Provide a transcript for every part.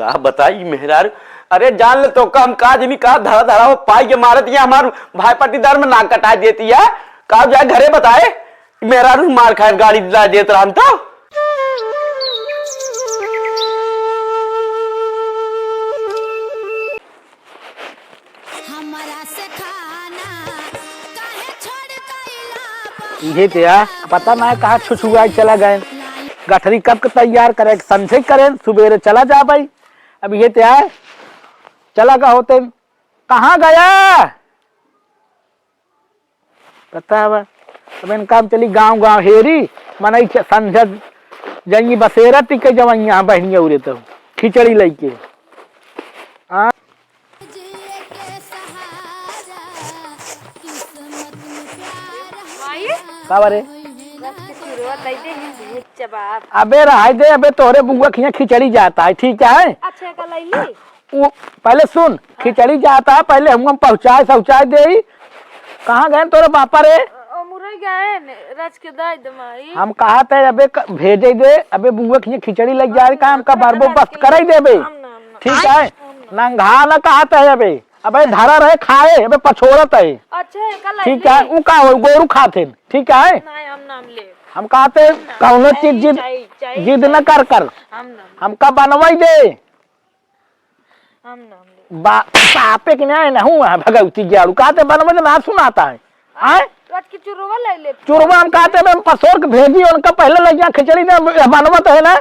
का बताई मेहरारू। अरे जान ले तो हम का जमी का धरा धरा वो पाई के मारत है हमार भाई पट्टीदार में नाक कटा देती है। का जाए घरे बताए मेहरारू मार खाए गाड़ी दिला देत राम तो। ये तेरा पता ना कहा छुछुआ चला गए गठरी कब तैयार करे संशय करें सुबेरे चला जा भाई। अब ये तेरा चला का होते कहाँ गया पता है। अब इन काम चली गांव गांव हेरी मन संझ जंगी बसेरा टिके जब यहाँ बहनिया उड़े तो खिचड़ी लेके अबे रहा दे अबे तोहरे बुआ खिया खिचड़ी जाता है ठीक है। अच्छा का लैली वो पहले सुन खिचड़ी जाता है पहले हम पहुँचाए शौचाए दे। कहाँ गए तोरे पापा रे हम कहा थे अबे भेजे दे अबे बुआ खिया खिचड़ी लग जाए का हमका बारबो बस कर देबे ठीक है। नंगा न कहा थे अबे अबे धरा रहे खाए अबे पछोड़त है अच्छा ठीक है। वो का गोरू खाते ठीक है। हम कहते कौनो चीज जिद न कर कर हमका बनवाई दे पापे के न्याय न हुआ भगवती ज्ञारू कहते बनवाई दे ना सुनाता है चुरवा हम कहते पसोर के भेजी उनका पहले लग गया खिचड़ी ने बनवत है ना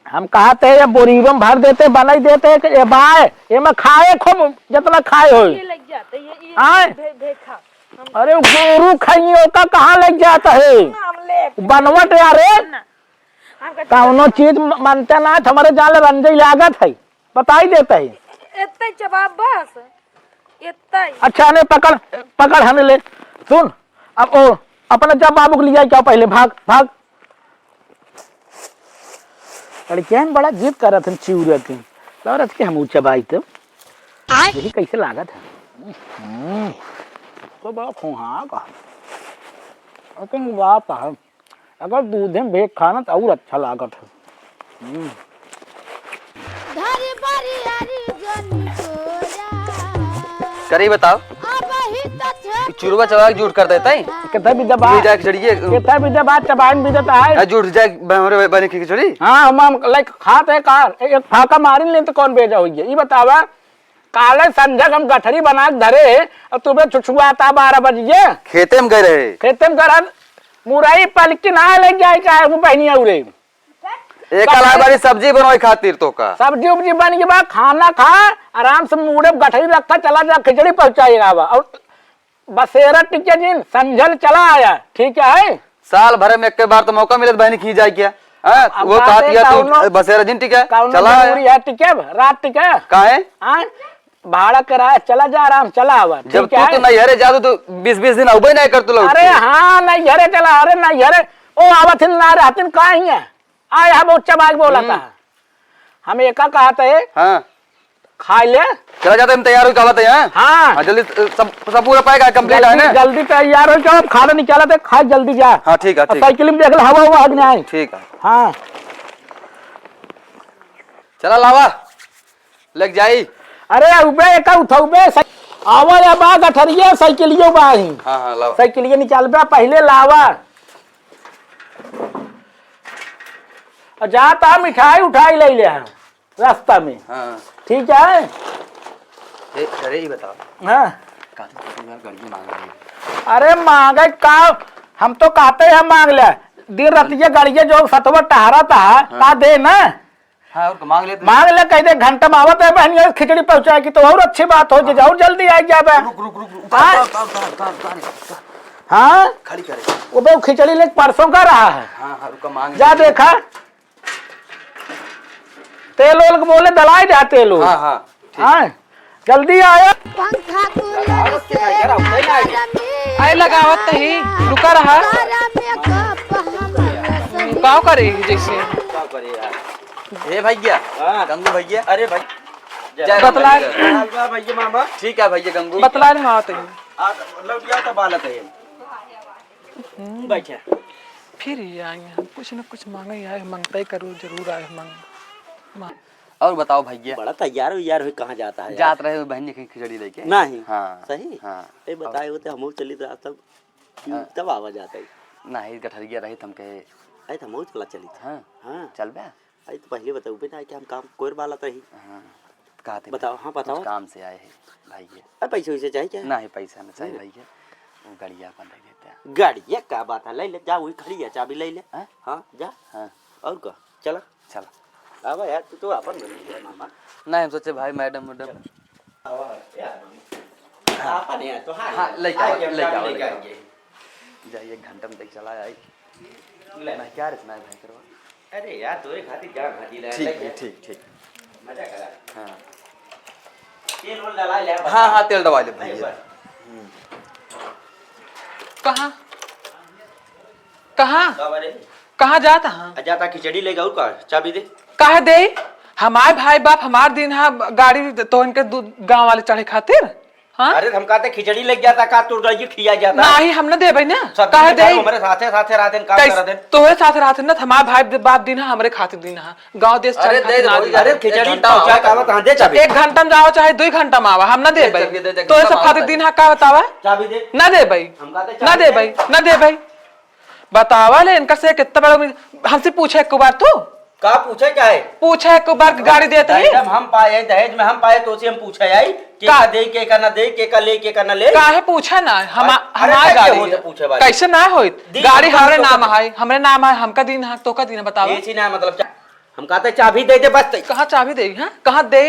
हम कहते हैं बोरीबम भर देते बनाई देते ये बाय ये में खाए खूब जितना खाए हो अरे गोरू खाइए का कहाँ लग जाता है बनवट यार कौनो चीज मानते ना हमारे जाल रंजई लागत है बताई देता है इतना जवाब बस इतना। अच्छा ने पकड़ पकड़ हमें ले सुन अब ओ अपने जब बाबू को लिया क्या पहले भाग भाग लड़कियां बड़ा जिद कर रहा था चिउरा की लौरत के हम ऊंचा भाई तो यही कैसे लागत है तो बड़ा खुहा का लेकिन बात है अगर दूध में बेच खाना तो और अच्छा लागत है। करी बताओ चूरवा चबा झूठ कर देता है कितना भी दबा कितना भी दबा चबान भी देता है झूठ जाए हमारे बने की खिचड़ी। हाँ हम लाइक खाते है कार एक फाका मारी ले तो कौन बेचा हुई है ये बतावा काले संजक हम गठरी बना धरे और तुम्हें छुछुआता 12 बजे खेते में गए रहे खेते में करा मुरई पलक के ना ले जाए का वो बहनिया उरे एक अलावा सब्जी बनवाई खातिर तो का सब्जी उब्जी बन के बाद खाना खा आराम से मुड़े गठरी रखा चला जा खिचड़ी पहुंचाएगा और बसेरा टिके दिन संझल चला आया ठीक है। साल भर में एक बार तो मौका मिले बहनी खी जाए क्या वो तू बसेरा दिन टिके चला टिके रात टिके काहे भाड़ा कराया चला जा आराम चला आवा जब तू तो नहीं हरे जादू तो 20-20 दिन उबे नहीं कर तू लोग। अरे हाँ नहीं हरे चला अरे नहीं हरे ओ आवत ना रहतिन का ही है आए हम उच्चा बाग बोला था हम एका कहते है हाँ खा ले चला जाते हम तैयार हो कहते हैं हाँ जल्दी सब पूरा पाएगा कंप्लीट है ना जल्दी तैयार हो जाओ खाना निकाला थे खा जल्दी जा। हाँ ठीक है साइकिल में देख लो हवा हुआ आगे आए ठीक है हाँ चला लावा लग जाई। अरे उबे एक उठौबे आवा या बा गठरिया साइकिलियो बाही हाँ हाँ लावा साइकिलिया निकाल बे पहले लावा जाता मिठाई उठाई ले ले रास्ता में हाँ ठीक है। अरे ये बताओ हाँ गाड़ी मांग रही अरे मांगे का हम तो कहते हैं मांग ले दिन रतिया गाड़िया जो सतवा टहरा था का दे ना हाँ और मांग ले कह दे घंटा में आवत है बहनिया खिचड़ी पहुंचाए की तो और अच्छी बात हो जाए और जल्दी आ जाए। हाँ खड़ी करे वो खिचड़ी ले परसों का रहा है हाँ रुका मांग जा देखा तेल ओल बोले दलाई जा तेल हाँ हाँ हाँ जल्दी आया आए लगावत ही रुका रहा गाँव करे जैसे हे भैया गंगू भैया अरे भाई बतला भैया मामा ठीक है भैया गंगू बतला नहीं आते लौटिया तो बालत है बैठा फिर ही आएंगे हम कुछ न कुछ मांगे आए मांगते ही करो जरूर आए मांग और बताओ भैया। बड़ा तैयार हो यार, कहाँ जाता है? जात रहे हो बहन की खिचड़ी लेके? नहीं। हाँ सही। हाँ। ए बताए होते हम चली तो तब तब आवाज आता है। नहीं गठरिया रही तुम कहे। आई तो हम चला चली था। हाँ हाँ चल बे। आई तो पहले बताओ बिना कि हम काम कोर वाला तो ही। हाँ कहा थे बताओ। हाँ बताओ। कुछ काम से आए हैं भैया। अरे पैसे वैसे चाहिए क्या? नहीं पैसा नहीं चाहिए भैया, वो गड़िया अपन रख देते हैं। गाड़ी क्या बात है, ले ले जा, वही खड़ी है, चाबी ले ले। हैं? हाँ जा। हाँ और क्या चला चलो। आवा यार, तू तो अपन बन गया मामा। नहीं हम सोचे भाई मैडम मैडम आवा यार मामा। अपन है तो हाँ लेके आओ जाइए, 1 घंटा में देख चला आई। नहीं क्या रे सुनाए भाई करवा। अरे यार तोरे खातिर जा भाजी ले। ठीक ठीक मजा करा। हाँ तेल वोल डाला ले। हाँ हाँ तेल दबा ले भैया। कहाँ कहाँ बाबा कहाँ जाता हाँ? जाता खिचड़ी लेगा और का चाबी दे। काहे दे? हमारे भाई बाप हमार दिन है गाड़ी तो इनके गांव वाले चढ़े खातिर। हाँ अरे हम कहते खिचड़ी लग जाता का तो रही खिया जाता। नहीं हम न देबै ना। सब काहे दे? हमारे साथे साथे रात दिन काम करा दे। तोहरे साथ रहते ना, हमारे भाई बाप दिन है हमरे खातिर दिन है। गांव देश अरे चढ़े दे दो, खातिर ना अरे खिचड़ी पहुंचा का आवत हां दे चाबी। 1 घंटा में जाओ चाहे 2 घंटा में आवा, हम न देबै। दे, तोहरे सब खातिर दिन है का बतावा? चाबी दे। न देबै हम कहते न देबै न देबै। बतावा ले इनका से कितना बड़ा हमसे पूछे एक बार तू का पूछे क्या है? पूछे एक बार गाड़ी देते ही दहेज हम पाए, दहेज में हम पाए तो से हम पूछे आई के का दे के का ना दे के का ले के का ना ले। काहे पूछे ना हम अरे हमार कैसे गाड़ी होते पूछे बात? कैसे ना होइत? दिन गाड़ी हम हमरे तो नाम कहते- है, हमरे नाम है, हमका दिन है, तो का दिन है बताओ। ऐसी ना मतलब हम कहते चाबी दे दे बस। कहाँ चाबी दे? हैं कहाँ दे?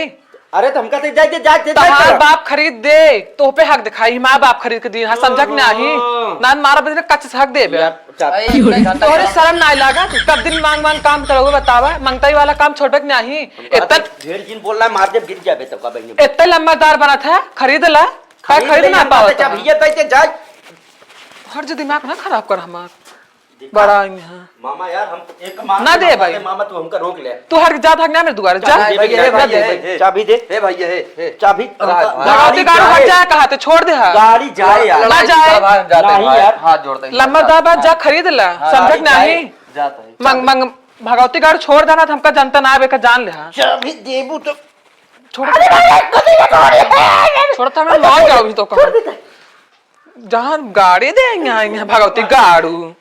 अरे तो हम कहते जा जा जा तहार बाप खरीद दे तो पे हक दिखाई, माँ बाप खरीद के दिन है, समझक नहीं ना मारा बदले कच्चे से हक दे बे। तोहरे शर्म नहीं लगा? कब दिन मांग मांग काम करोगे बतावा? मंगताई वाला काम छोड़क नहीं। इतना ढेर दिन बोल रहा है, मार जब गिर जाबे तब का बहन। इतना लंबादार बना था, खरीद ला। का खरीद ना पाओ चाबी तय जा। हर जो दिमाग ना खराब कर हमार बड़ा यहाँ। मामा यार हम एक मार ना दे भाई। मामा तू हमका रोक ले। तू हर जा भाग ना मेरे दुआरे जा। चाबी दे। हे भैया हे चाबी भगवती गाड़ी हट जाए कहा तो छोड़ दे। गाड़ी जाए यार। ना जाए नहीं यार। हाथ जोड़ते लंबादार बात जा खरीद ला, समझक नहीं। जाता है। मंग मंग भगवती गाड़ी छोड़ देना तो हमका जनता ना आवे का जान ले। हाँ चाबी देबू तो छोड़ छोड़ता मैं मान जाऊँ तो कहाँ जहाँ गाड़ी दे यहाँ भगवती गाड़ू।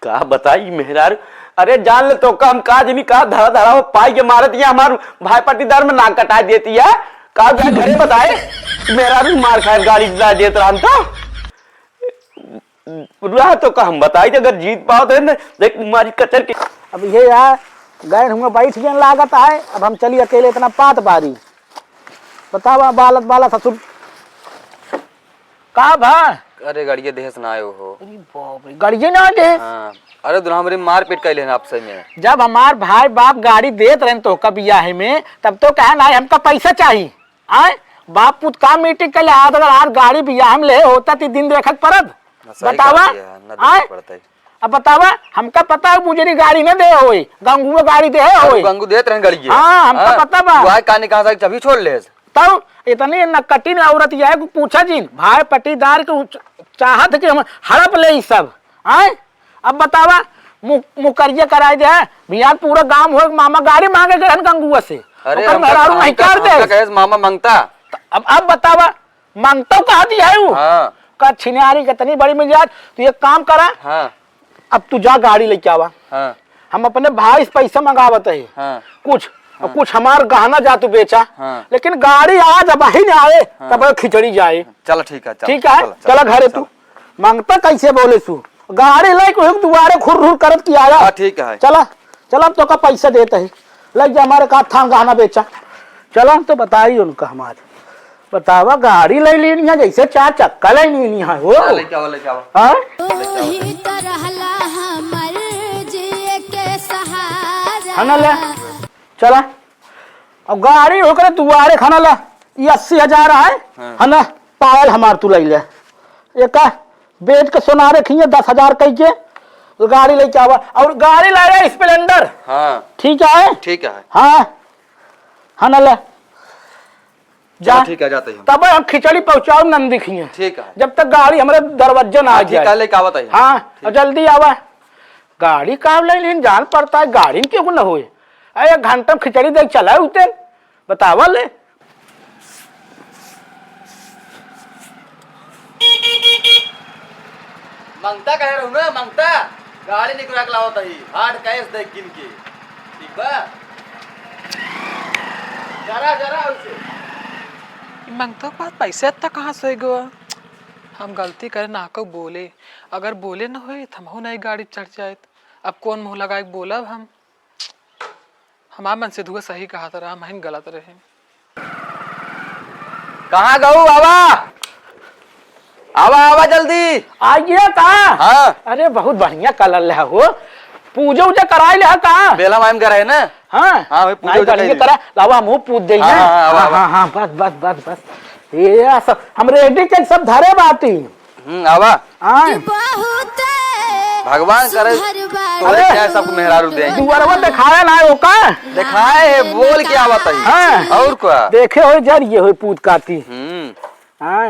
का बताई मेहरार। अरे जान ले तो काम काज में का धरा धरा हो पाई के मारत है, हमार भाई पट्टीदार में नाक कटा देती है। का जा घरे बताए मेहरार मार खाए गाड़ी दिला देत रहन तो का हम बताई अगर जीत पाओ तो देख मारी कचर के। अब ये यार गए हुए बैठ गए लागत है। अब हम चलिए अकेले इतना पात बारी बतावा बालत बाला ससुर का भा। अरे गड़िया देहस ना आयो हो। अरे बाप रे गड़िए ना दे। हाँ अरे दुल्हा हमारी मार पीट कैले आपसे में। जब हमार भाई बाप गाड़ी देत रहे तो कब बियाह में तब तो कहे ना हमका पैसा चाहिए। आए बाप पुत का मीटिंग कर ले आज अगर यार गाड़ी बियाह में ले होता तो दिन देखत परब बतावा। आए अब बतावा हमका पता है मुझे गाड़ी न दे होई गंगू में गाड़ी दे होई। गंगू देत रहे गड़िया। हाँ हमका पता बा। भाई काने कहां से चाबी छोड़ ले तब इतनी नकटी औरत यह पूछा जी भाई पट्टीदार के चाहत कि हम हड़प ले सब। आए अब बतावा मुकरिया कराए दे भैया पूरा गांव हो मामा गाड़ी मांगे गए गंगुआ से। अरे नहीं कर दे मामा मांगता। अब बतावा मांगता कहा दिया है वो। हाँ का छिनारी कितनी बड़ी मिजाज। तू एक काम करा। हाँ अब तू जा गाड़ी लेके आवा। हाँ हम अपने भाई से पैसा मंगावत है हाँ कुछ और कुछ हमार गहना जा तू बेचा। हाँ। लेकिन गाड़ी आज अब ही ना आए तब खिचड़ी जाए। चलो ठीक है ठीक है चला घरे तू मांगता कैसे बोले तू गाड़ी लेके दोबारा खुर करत की आया। ठीक है चला चला तो का पैसा देता है लग जा हमारे का था गहना बेचा। चला तो बताई उनका हमारे बतावा गाड़ी ले लेनी है जैसे 4 चक्का लेनी है वो। लेके आओ लेके आओ। हाँ है ना ले चला अब गाड़ी होकर दुआरे खाना ला ये 80,000 है ना पायल हमार तू ले ले एक बेच के सोना रखिए 10,000 कह के तो गाड़ी लेके आवा और गाड़ी ला रहा स्प्लेंडर। हाँ ठीक है ठीक है। हाँ है ना ले जा ठीक है जाते हैं। तब हम खिचड़ी पहुंचाओ नंदी खिए ठीक है जब तक गाड़ी हमारे दरवाजे ना आ जाए। लेके आवत है। हाँ और जल्दी आवा गाड़ी काम ले लेकिन जान पड़ता है गाड़ी में क्यों न होए। अरे 1 घंटा में खिचड़ी देख चला उते बतावा ले। मंगता कहे रहू ना मंगता गाड़ी निकला के लावत ही हार्ड कैश दे किन के ठीक बा जरा जरा उसे मांगता बात पैसे इतना कहाँ से गो। हम गलती करे ना को बोले अगर बोले ना होए तो हम नहीं गाड़ी चढ़ जाए। अब कौन मुंह लगाए बोलब हम हमारा मन से धुआ सही कहा था हम ही गलत रहे। कहाँ गऊ आवा आवा आवा जल्दी आइए कहाँ। हाँ अरे बहुत बढ़िया कलर ले हो पूजा उजा कराए ले कहाँ। बेला मायम कर है ना हाँ हाँ भाई पूजा नहीं उजा बढ़िया करी। करा लावा मुंह पूछ दे। हाँ, हाँ, आवा, आवा। हाँ हाँ बस बस बस बस ये सब हम रेडी के सब धरे बाती। आवा हाँ भगवान करे तोरे क्या सबको मेहरारू दे दुआरवा दिखाया ना हो का। दिखाए है बोल के आवत है हाँ और क्या देखे हो जरिए हो पूत काती। हाँ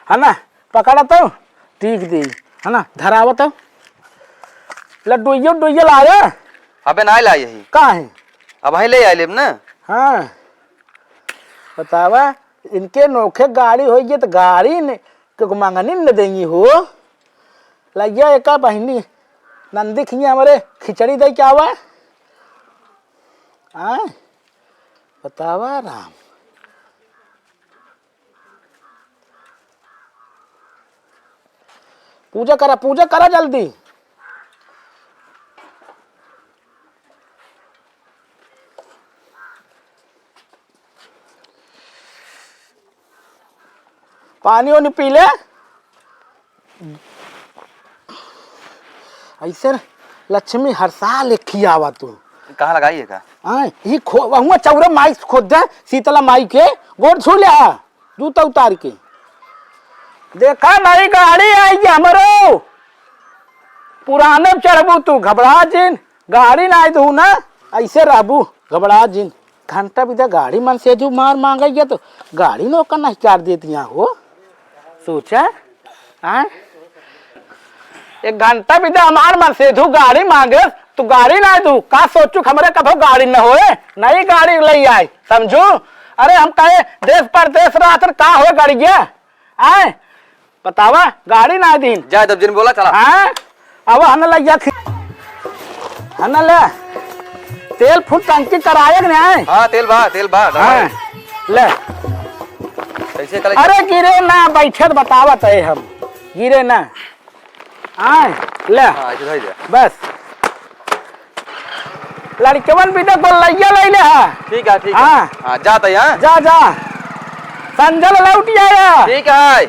है ना पकड़ा तो ठीक दी है ना धरावा तो लड्डू ला रहा अबे ना लाई यही कहाँ है। अब ही ले आइले ना हाँ बतावा इनके नोखे गाड़ी हो तो गाड़ी ने क्यों मांगनी न देंगी हो लगिया एक बहनी नंदी खिया हमारे खिचड़ी दे क्या हुआ। हाँ बतावा राम पूजा करा जल्दी। पानी वानी पी ले ऐसे लक्ष्मी हर साल एक खियावा तू। कहाँ लगाइए का ये वहाँ चौरा माई खोद दे शीतला माई के गोड़ छू ले जूता उतार के देखा नई गाड़ी आई हमरो पुराने चढ़बू तू घबरा जिन गाड़ी ना आई तू ना ऐसे रहबू घबरा जिन घंटा भी गाड़ी मन से जो मार मांगे तो गाड़ी नो का नहीं कर देती यहाँ हो सोचा। हाँ 1 घंटा भी हमार मन से तू गाड़ी मांगे तू गाड़ी ना तू का सोचू हमारे कभो गाड़ी न होए नई गाड़ी ले आई समझू। अरे हम कहे देश परदेश रात का हो गाड़िया आए बतावा गाड़ी ना दिन जा जब जिन बोला चला। हाँ अब हन लैया हन ले तेल फुट टंकी कराए न आए। हाँ तेल बा हाँ ले कैसे कल अरे गिरे ना बैठे बतावत है हम गिरे ना आए ले हाँ ऐसे धइल जा बस लड़कवन भी तो लैया ले ले ठीक है हाँ हाँ जाता है जा जा संजल लौट आया ठीक है।